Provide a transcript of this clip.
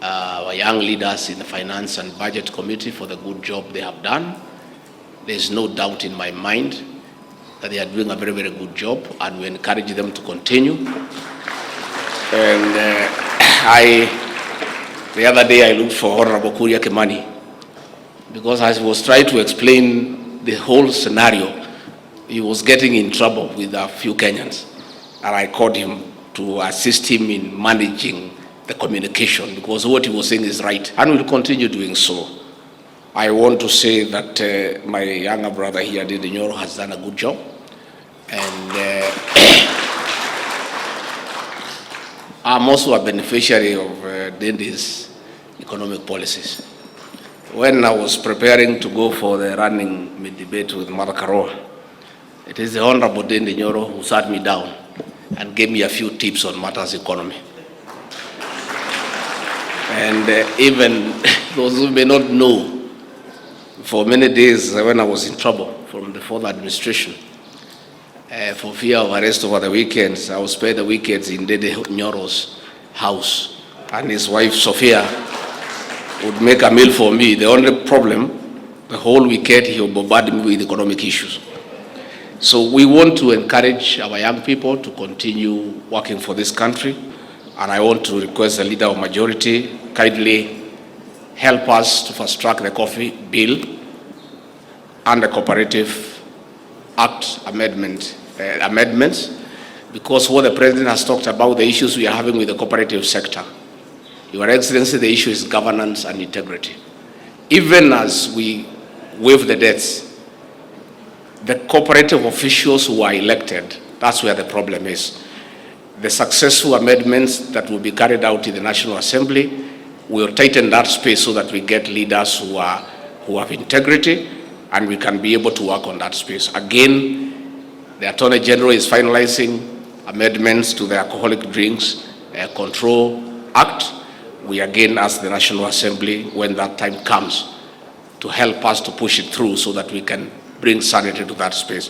our young leaders in the Finance and Budget Committee for the good job they have done. There's no doubt in my mind that they are doing a very, very good job, and we encourage them to continue. And the other day I looked for Honorable Kimani, because as he was trying to explain the whole scenario, he was getting in trouble with a few Kenyans, and I called him to assist him in managing the communication, because what he was saying is right, and will continue doing so. I want to say that my younger brother here, Dende Nyoro, has done a good job, and I'm also a beneficiary of Dende's economic policies. When I was preparing to go for the running debate with Martha Karua, it is the Honorable Dende Nyoro who sat me down and gave me a few tips on matters economy. And even those who may not know, for many days when I was in trouble from the former administration, for fear of arrest over the weekends, I would spend the weekends in Dende Nyoro's house, and his wife Sophia would make a meal for me. The only problem, the whole weekend he would bombard me with economic issues. So we want to encourage our young people to continue working for this country, and I want to request the Leader of Majority kindly help us to fast track the coffee bill and the Cooperative Act amendments, because what the President has talked about, the issues we are having with the cooperative sector. Your Excellency, the issue is governance and integrity. Even as we waive the debts, the cooperative officials who are elected, that's where the problem is. The successful amendments that will be carried out in the National Assembly will tighten that space so that we get leaders who have integrity, and we can be able to work on that space. Again, the Attorney General is finalizing amendments to the Alcoholic Drinks Control Act. We again ask the National Assembly, when that time comes, to help us to push it through so that we can bring sanity to that space.